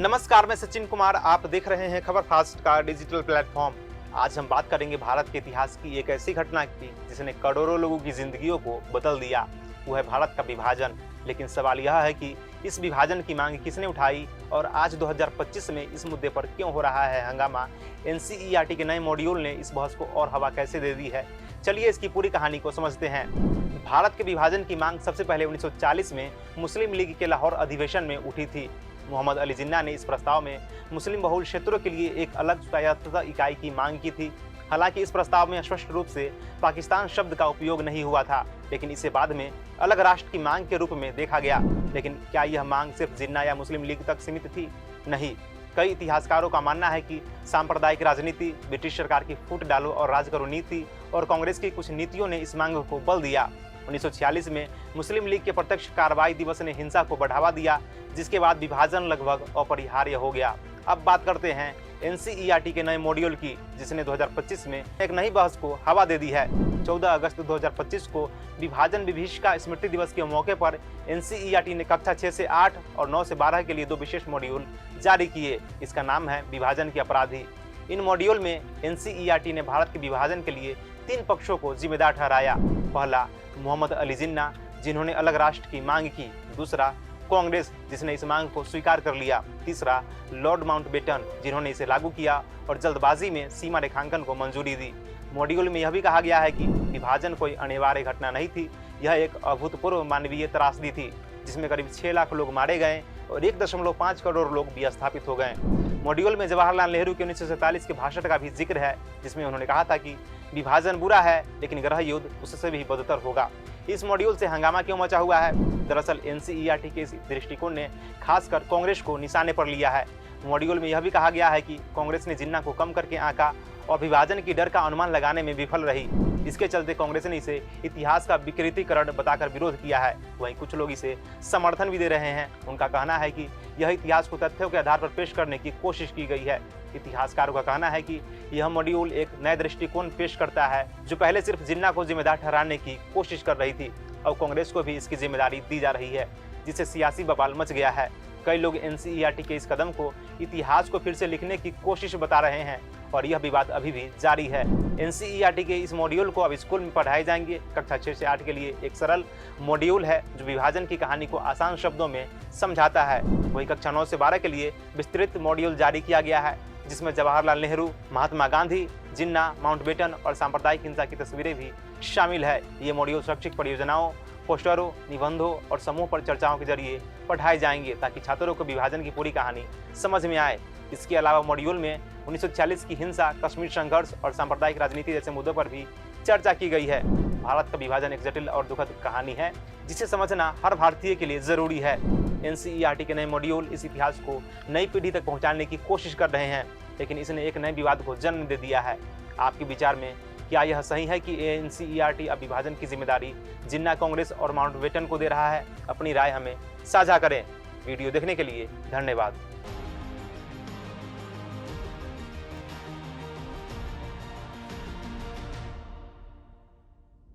नमस्कार, मैं सचिन कुमार। आप देख रहे हैं खबर फास्ट का डिजिटल प्लेटफॉर्म। आज हम बात करेंगे भारत के इतिहास की एक ऐसी घटना की जिसने करोड़ों लोगों की जिंदगियों को बदल दिया। वो है भारत का विभाजन। लेकिन सवाल यह है कि इस विभाजन की मांग किसने उठाई और आज 2025 में इस मुद्दे पर क्यों हो रहा है हंगामा। एनसीईआरटी के नए मॉड्यूल ने इस बहस को और हवा कैसे दे दी है, चलिए इसकी पूरी कहानी को समझते हैं। भारत के विभाजन की मांग सबसे पहले 1940 में मुस्लिम लीग के लाहौर अधिवेशन में उठी थी। मोहम्मद अली जिन्ना ने इस प्रस्ताव में मुस्लिम बहुल क्षेत्रों के लिए एक अलग स्वायत्तता इकाई की मांग की थी। हालांकि इस प्रस्ताव में स्पष्ट रूप से पाकिस्तान शब्द का उपयोग नहीं हुआ था, लेकिन इसे बाद में अलग राष्ट्र की मांग के रूप में देखा गया। लेकिन क्या यह मांग सिर्फ जिन्ना या मुस्लिम लीग तक सीमित थी? नहीं। कई इतिहासकारों का मानना है कि सांप्रदायिक राजनीति, ब्रिटिश सरकार की फूट डालो और राज करो नीति और कांग्रेस की कुछ नीतियों ने इस मांग को बल दिया। 1946 में मुस्लिम लीग के प्रत्यक्ष कार्रवाई दिवस ने हिंसा को बढ़ावा दिया, जिसके बाद विभाजन लगभग अपरिहार्य हो गया। अब बात करते हैं एनसीईआरटी के नए मॉड्यूल की, जिसने 2025 में एक नई बहस को हवा दे दी है। 14 अगस्त 2025 को विभाजन विभीषिका स्मृति दिवस के मौके पर एनसीईआरटी ने कक्षा 6 से 8 और 9 से 12 के लिए 2 विशेष मॉड्यूल जारी किए। इसका नाम है विभाजन के अपराधी। इन मॉड्यूल में एनसीईआरटी ने भारत के विभाजन के लिए 3 पक्षों को जिम्मेदार ठहराया। पहला, मोहम्मद अली जिन्ना, जिन्होंने अलग राष्ट्र की मांग की। दूसरा, कांग्रेस, जिसने इस मांग को स्वीकार कर लिया। तीसरा, लॉर्ड माउंटबेटन, जिन्होंने इसे लागू किया और जल्दबाजी में सीमा रेखांकन को मंजूरी दी। मॉड्यूल में यह भी कहा गया है कि विभाजन कोई अनिवार्य घटना नहीं थी, यह एक अभूतपूर्व मानवीय त्रासदी थी, जिसमें करीब 6 लाख लोग मारे गए और 1.5 करोड़ लोग विस्थापित हो गए। मॉड्यूल में जवाहरलाल नेहरू के 1947 के भाषण का भी जिक्र है, जिसमें उन्होंने कहा था कि विभाजन बुरा है, लेकिन गृह युद्ध उससे भी बदतर होगा। इस मॉड्यूल से हंगामा क्यों मचा हुआ है? दरअसल एनसीईआरटी के इस दृष्टिकोण ने खासकर कांग्रेस को निशाने पर लिया है। मॉड्यूल में यह भी कहा गया है कि कांग्रेस ने जिन्ना को कम करके आंका और विभाजन की डर का अनुमान लगाने में विफल रही। इसके चलते कांग्रेस ने इसे इतिहास का विकृतीकरण बताकर विरोध किया है। वहीं कुछ लोग इसे समर्थन भी दे रहे हैं। उनका कहना है कि यह इतिहास को तथ्यों के आधार पर पेश करने की कोशिश की गई है। इतिहासकारों का कहना है कि यह मॉड्यूल एक नए दृष्टिकोण पेश करता है, जो पहले सिर्फ जिन्ना को जिम्मेदार ठहराने की कोशिश कर रही थी। अब कांग्रेस को भी इसकी जिम्मेदारी दी जा रही है, जिससे सियासी बवाल मच गया है। कई लोग एनसीईआरटी के इस कदम को इतिहास को फिर से लिखने की कोशिश बता रहे हैं और यह विवाद अभी भी जारी है। एनसीईआरटी के इस मॉड्यूल को अब स्कूल में पढ़ाए जाएंगे। कक्षा 6 से 8 के लिए एक सरल मॉड्यूल है जो विभाजन की कहानी को आसान शब्दों में समझाता है। वहीं कक्षा 9 से 12 के लिए विस्तृत मॉड्यूल जारी किया गया है, जिसमें जवाहरलाल नेहरू, महात्मा गांधी, जिन्ना, माउंटबेटन और सांप्रदायिक हिंसा की तस्वीरें भी शामिल है। ये मॉड्यूल शैक्षिक परियोजनाओं, पोस्टरों, निबंधों और समूह पर चर्चाओं के जरिए पढ़ाए जाएंगे, ताकि छात्रों को विभाजन की पूरी कहानी समझ में आए। इसके अलावा मॉड्यूल में 1940 की हिंसा, कश्मीर संघर्ष और सांप्रदायिक राजनीति जैसे मुद्दों पर भी चर्चा की गई है। भारत का विभाजन एक जटिल और दुखद कहानी है, जिसे समझना हर भारतीय के लिए जरूरी है। एनसीईआरटी के नए मॉड्यूल इस इतिहास को नई पीढ़ी तक पहुंचाने की कोशिश कर रहे हैं, लेकिन इसने एक नए विवाद को जन्म दे दिया है। आपके विचार में क्या यह सही है कि एनसीईआरटी अब विभाजन की जिम्मेदारी जिन्ना, कांग्रेस और माउंटबेटन को दे रहा है? अपनी राय हमें साझा करें। वीडियो देखने के लिए धन्यवाद।